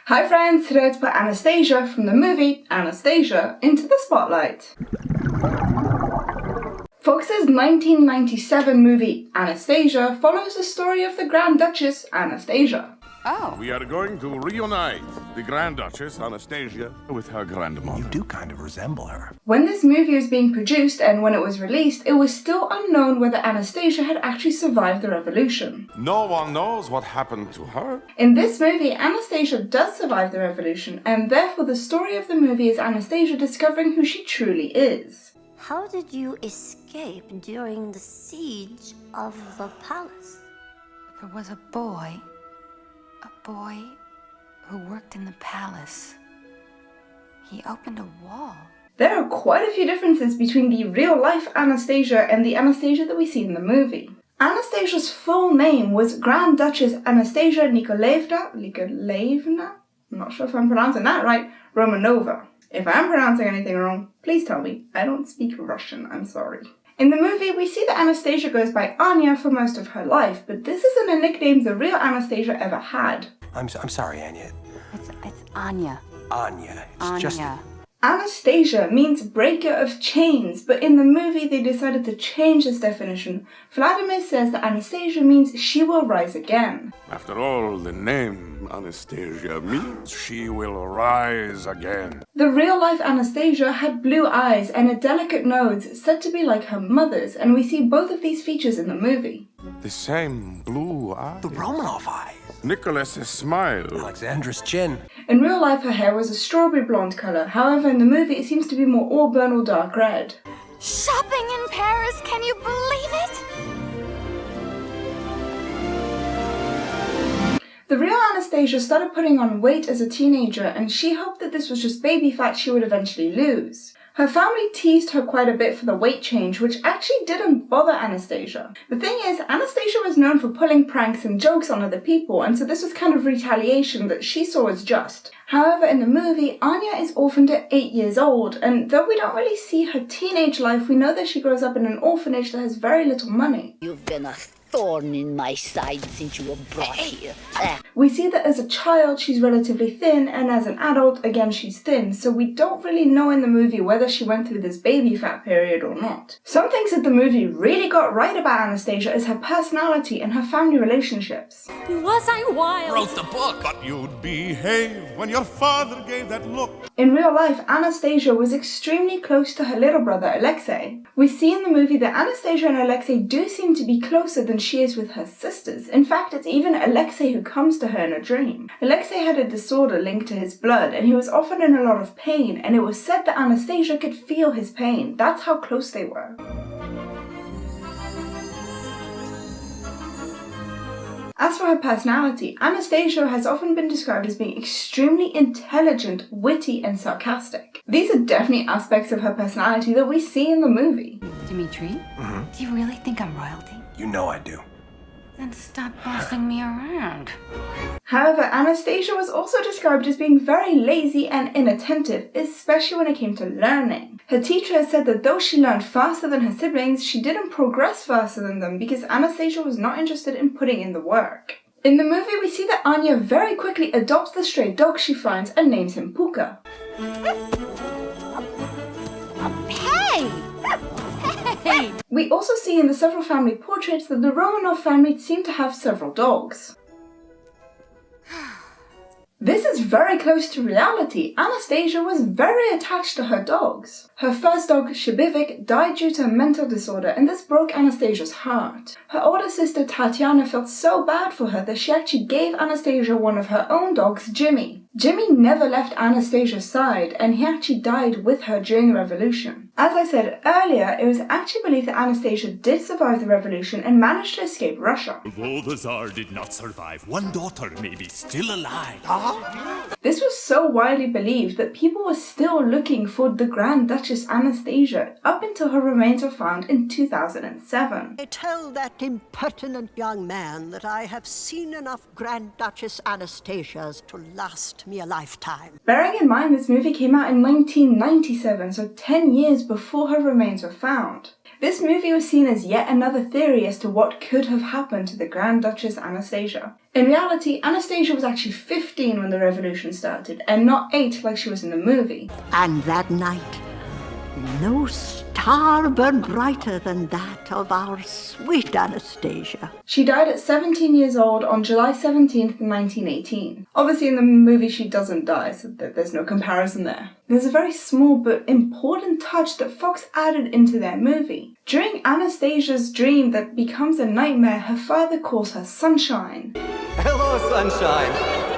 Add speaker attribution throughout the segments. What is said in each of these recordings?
Speaker 1: Hi friends, today let's put Anastasia from the movie Anastasia into the spotlight. Fox's 1997 movie Anastasia follows the story of the Grand Duchess Anastasia.
Speaker 2: Oh.
Speaker 3: We are going to reunite the Grand Duchess Anastasia with her grandmother.
Speaker 4: You do kind of resemble her.
Speaker 1: When this movie was being produced and when it was released, it was still unknown whether Anastasia had actually survived the revolution.
Speaker 3: No one knows what happened to her.
Speaker 1: In this movie, Anastasia does survive the revolution, and therefore the story of the movie is Anastasia discovering who she truly is.
Speaker 5: How did you escape during the siege of the palace?
Speaker 2: There was a boy who worked in the palace. He opened a wall.
Speaker 1: There are quite a few differences between the real-life Anastasia and the Anastasia that we see in the movie. Anastasia's full name was Grand Duchess Anastasia Nikolaevna? I'm not sure if I'm pronouncing that right, Romanova. If I am pronouncing anything wrong, please tell me. I don't speak Russian, I'm sorry. In the movie, we see that Anastasia goes by Anya for most of her life, but this isn't a nickname the real Anastasia ever had.
Speaker 4: I'm sorry, Anya.
Speaker 2: It's Anya.
Speaker 4: Anya. It's
Speaker 2: Anya.
Speaker 4: just...
Speaker 1: Anastasia means breaker of chains, but in the movie they decided to change this definition. Vladimir says that Anastasia means she will rise again.
Speaker 3: After all, the name Anastasia means she will rise again.
Speaker 1: The real-life Anastasia had blue eyes and a delicate nose said to be like her mother's, and we see both of these features in the movie.
Speaker 3: The same blue eyes.
Speaker 4: The Romanov eyes.
Speaker 3: Nicholas's smile.
Speaker 4: Alexandra's chin.
Speaker 1: In real life her hair was a strawberry blonde colour, however in the movie it seems to be more auburn or dark red.
Speaker 2: Shopping in Paris, can you believe it?
Speaker 1: The real Anastasia started putting on weight as a teenager, and she hoped that this was just baby fat she would eventually lose. Her family teased her quite a bit for the weight change, which actually didn't bother Anastasia. The thing is, Anastasia was known for pulling pranks and jokes on other people, and so this was kind of retaliation that she saw as just. However, in the movie, Anya is orphaned at 8 years old, and though we don't really see her teenage life, we know that she grows up in an orphanage that has very little money.
Speaker 5: You've been a thorn in my side since you were brought here.
Speaker 1: We see that as a child she's relatively thin, and as an adult, again, she's thin, so we don't really know in the movie whether she went through this baby fat period or not. Some things that the movie really got right about Anastasia is her personality and her family relationships.
Speaker 6: Was I wild?
Speaker 7: Wrote the book, but you'd behave when your father gave that look.
Speaker 1: In real life, Anastasia was extremely close to her little brother Alexei. We see in the movie that Anastasia and Alexei do seem to be closer than she is with her sisters. In fact, it's even Alexei who comes to her in a dream. Alexei had a disorder linked to his blood, and he was often in a lot of pain, and it was said that Anastasia could feel his pain. That's how close they were. As for her personality, Anastasia has often been described as being extremely intelligent, witty, and sarcastic. These are definitely aspects of her personality that we see in the movie.
Speaker 2: Dimitri? Do you really think I'm royalty?
Speaker 4: You know I do.
Speaker 2: Then stop bossing me around.
Speaker 1: However, Anastasia was also described as being very lazy and inattentive, especially when it came to learning. Her teacher has said that though she learned faster than her siblings, she didn't progress faster than them because Anastasia was not interested in putting in the work. In the movie, we see that Anya very quickly adopts the stray dog she finds and names him Puka.
Speaker 2: Hey!
Speaker 1: We also see in the several family portraits that the Romanov family seem to have several dogs. This is very close to reality. Anastasia was very attached to her dogs. Her first dog, Shibivik, died due to a mental disorder, and this broke Anastasia's heart. Her older sister, Tatiana, felt so bad for her that she actually gave Anastasia one of her own dogs, Jimmy. Jimmy never left Anastasia's side, and he actually died with her during the revolution. As I said earlier, it was actually believed that Anastasia did survive the revolution and managed to escape Russia.
Speaker 7: Though the Tsar did not survive, one daughter may be still alive.
Speaker 1: This was so widely believed that people were still looking for the Grand Duchess Anastasia up until her remains were found in 2007.
Speaker 8: I tell that impertinent young man that I have seen enough Grand Duchess Anastasias to last me a lifetime.
Speaker 1: Bearing in mind this movie came out in 1997, so 10 years before her remains were found. This movie was seen as yet another theory as to what could have happened to the Grand Duchess Anastasia. In reality, Anastasia was actually 15 when the revolution started, and not 8 like she was in the movie.
Speaker 8: And that night, no star burned brighter than that of our sweet Anastasia.
Speaker 1: She died at 17 years old on July 17th, 1918. Obviously in the movie she doesn't die, so there's no comparison there. There's a very small but important touch that Fox added into their movie. During Anastasia's dream that becomes a nightmare, her father calls her Sunshine.
Speaker 6: Hello, Sunshine!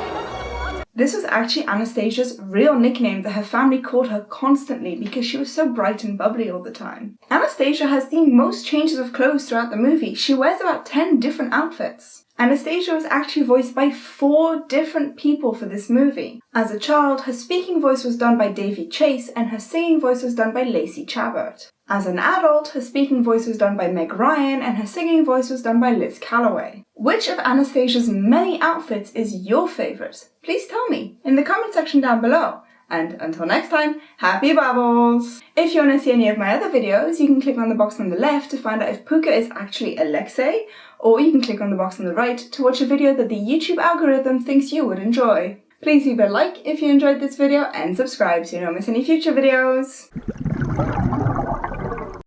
Speaker 1: This was actually Anastasia's real nickname that her family called her constantly because she was so bright and bubbly all the time. Anastasia has the most changes of clothes throughout the movie. She wears about 10 different outfits. Anastasia was actually voiced by 4 different people for this movie. As a child, her speaking voice was done by Davy Chase and her singing voice was done by Lacey Chabert. As an adult, her speaking voice was done by Meg Ryan and her singing voice was done by Liz Calloway. Which of Anastasia's many outfits is your favourite? Please tell me in the comment section down below. And until next time, happy bubbles! If you want to see any of my other videos, you can click on the box on the left to find out if Puka is actually Alexei, or you can click on the box on the right to watch a video that the YouTube algorithm thinks you would enjoy. Please leave a like if you enjoyed this video and subscribe so you don't miss any future videos.